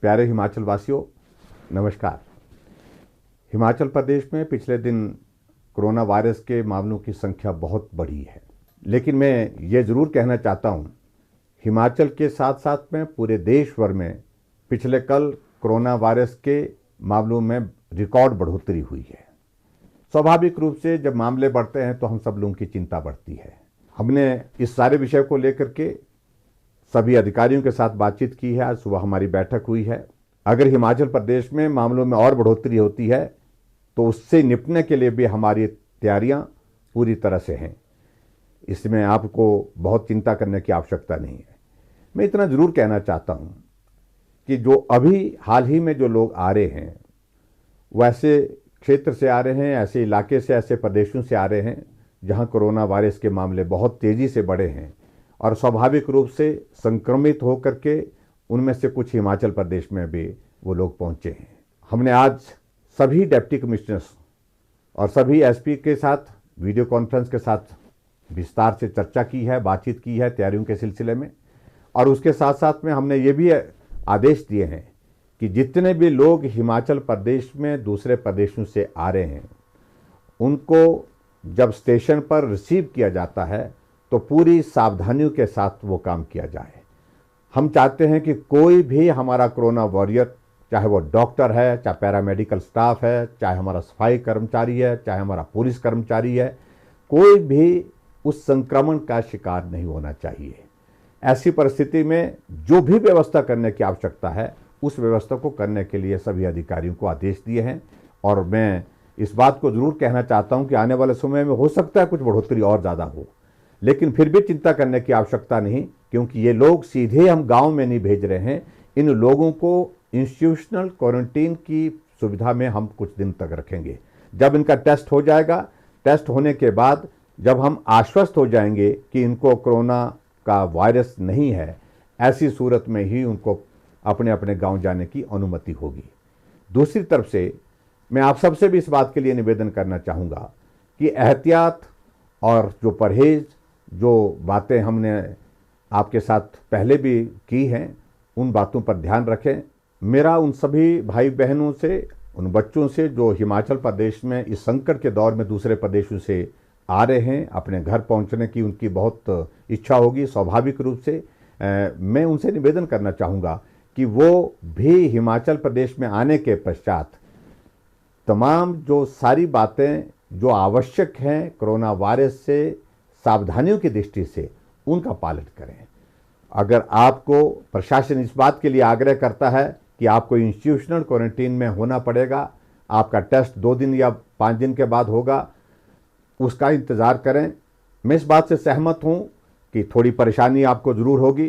प्यारे हिमाचल वासियों, नमस्कार। हिमाचल प्रदेश में पिछले दिन कोरोना वायरस के मामलों की संख्या बहुत बढ़ी है, लेकिन मैं ये ज़रूर कहना चाहता हूँ, हिमाचल के साथ साथ में पूरे देश भर में पिछले कल कोरोना वायरस के मामलों में रिकॉर्ड बढ़ोतरी हुई है। स्वाभाविक रूप से जब मामले बढ़ते हैं तो हम सब लोगों की चिंता बढ़ती है। हमने इस सारे विषय को लेकर के सभी अधिकारियों के साथ बातचीत की है। आज सुबह हमारी बैठक हुई है। अगर हिमाचल प्रदेश में मामलों में और बढ़ोतरी होती है तो उससे निपटने के लिए भी हमारी तैयारियां पूरी तरह से हैं। इसमें आपको बहुत चिंता करने की आवश्यकता नहीं है। मैं इतना ज़रूर कहना चाहता हूं कि जो अभी हाल ही में जो लोग आ रहे हैं वो ऐसे क्षेत्र से आ रहे हैं, ऐसे इलाके से, ऐसे प्रदेशों से आ रहे हैं जहां कोरोना वायरस के मामले बहुत तेज़ी से बढ़े हैं और स्वाभाविक रूप से संक्रमित होकर के उनमें से कुछ हिमाचल प्रदेश में भी वो लोग पहुंचे हैं। हमने आज सभी डिप्टी कमिश्नर्स और सभी एसपी के साथ वीडियो कॉन्फ्रेंस के साथ विस्तार से चर्चा की है, बातचीत की है तैयारियों के सिलसिले में। और उसके साथ साथ में हमने ये भी आदेश दिए हैं कि जितने भी लोग हिमाचल प्रदेश में दूसरे प्रदेशों से आ रहे हैं उनको जब स्टेशन पर रिसीव किया जाता है तो पूरी सावधानियों के साथ वो काम किया जाए। हम चाहते हैं कि कोई भी हमारा कोरोना वॉरियर, चाहे वो डॉक्टर है, चाहे पैरामेडिकल स्टाफ है, चाहे हमारा सफाई कर्मचारी है, चाहे हमारा पुलिस कर्मचारी है, कोई भी उस संक्रमण का शिकार नहीं होना चाहिए। ऐसी परिस्थिति में जो भी व्यवस्था करने की आवश्यकता है उस व्यवस्था को करने के लिए सभी अधिकारियों को आदेश दिए हैं। और मैं इस बात को ज़रूर कहना चाहता हूं कि आने वाले समय में हो सकता है कुछ बढ़ोतरी और ज़्यादा हो, लेकिन फिर भी चिंता करने की आवश्यकता नहीं, क्योंकि ये लोग सीधे हम गांव में नहीं भेज रहे हैं। इन लोगों को इंस्टीट्यूशनल क्वारंटीन की सुविधा में हम कुछ दिन तक रखेंगे। जब इनका टेस्ट हो जाएगा, टेस्ट होने के बाद जब हम आश्वस्त हो जाएंगे कि इनको कोरोना का वायरस नहीं है, ऐसी सूरत में ही उनको अपने अपने गांव जाने की अनुमति होगी। दूसरी तरफ से मैं आप सबसे भी इस बात के लिए निवेदन करना चाहूँगा कि एहतियात और जो परहेज, जो बातें हमने आपके साथ पहले भी की हैं, उन बातों पर ध्यान रखें। मेरा उन सभी भाई बहनों से, उन बच्चों से जो हिमाचल प्रदेश में इस संकट के दौर में दूसरे प्रदेशों से आ रहे हैं, अपने घर पहुंचने की उनकी बहुत इच्छा होगी स्वाभाविक रूप से। मैं उनसे निवेदन करना चाहूँगा कि वो भी हिमाचल प्रदेश में आने के पश्चात तमाम जो सारी बातें जो आवश्यक हैं कोरोना वायरस से सावधानियों की दृष्टि से, उनका पालन करें। अगर आपको प्रशासन इस बात के लिए आग्रह करता है कि आपको इंस्टीट्यूशनल क्वारंटीन में होना पड़ेगा, आपका टेस्ट 2 दिन या 5 दिन के बाद होगा, उसका इंतज़ार करें। मैं इस बात से सहमत हूं कि थोड़ी परेशानी आपको ज़रूर होगी,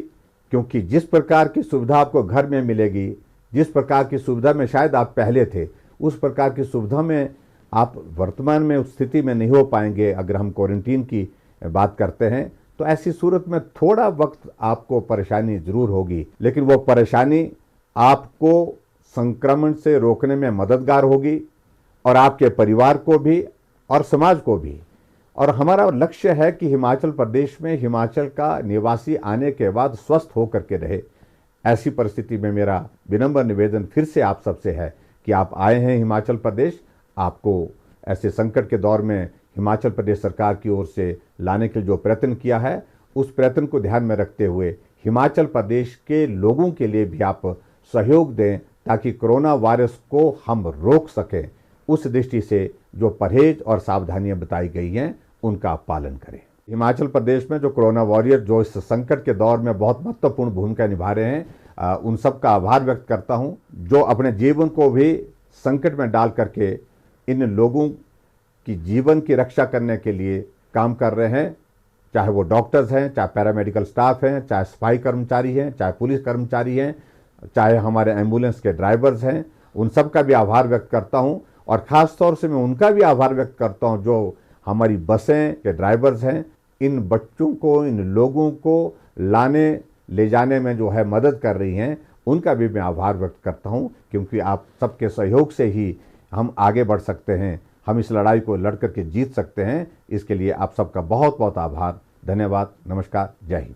क्योंकि जिस प्रकार की सुविधा आपको घर में मिलेगी, जिस प्रकार की सुविधा में शायद आप पहले थे, उस प्रकार की सुविधा में आप वर्तमान में उस स्थिति में नहीं हो पाएंगे। अगर हम क्वारंटीन की बात करते हैं तो ऐसी सूरत में थोड़ा वक्त आपको परेशानी ज़रूर होगी, लेकिन वो परेशानी आपको संक्रमण से रोकने में मददगार होगी और आपके परिवार को भी और समाज को भी। और हमारा लक्ष्य है कि हिमाचल प्रदेश में हिमाचल का निवासी आने के बाद स्वस्थ होकर के रहे। ऐसी परिस्थिति में मेरा विनम्र निवेदन फिर से आप सबसे है कि आप आए हैं हिमाचल प्रदेश, आपको ऐसे संकट के दौर में हिमाचल प्रदेश सरकार की ओर से लाने के लिए जो प्रयत्न किया है, उस प्रयत्न को ध्यान में रखते हुए हिमाचल प्रदेश के लोगों के लिए भी आप सहयोग दें ताकि कोरोना वायरस को हम रोक सकें। उस दृष्टि से जो परहेज और सावधानियां बताई गई हैं उनका आप पालन करें। हिमाचल प्रदेश में जो कोरोना वॉरियर जो इस संकट के दौर में बहुत महत्वपूर्ण भूमिका निभा रहे हैं, उन सब का आभार व्यक्त करता हूं, जो अपने जीवन को भी संकट में डाल करके इन लोगों की जीवन की रक्षा करने के लिए काम कर रहे हैं। चाहे वो डॉक्टर्स हैं, चाहे पैरामेडिकल स्टाफ हैं, चाहे सफाई कर्मचारी हैं, चाहे पुलिस कर्मचारी हैं, चाहे हमारे एम्बुलेंस के ड्राइवर्स हैं, उन सब का भी आभार व्यक्त करता हूं। और ख़ास तौर से मैं उनका भी आभार व्यक्त करता हूं जो हमारी बसें के ड्राइवर्स हैं। इन बच्चों को, इन लोगों को लाने ले जाने में जो है मदद कर रही हैं, उनका भी मैं आभार व्यक्त करता हूं, क्योंकि आप सबके सहयोग से ही हम आगे बढ़ सकते हैं, हम इस लड़ाई को लड़ करके जीत सकते हैं। इसके लिए आप सबका बहुत बहुत आभार, धन्यवाद, नमस्कार, जय हिंद।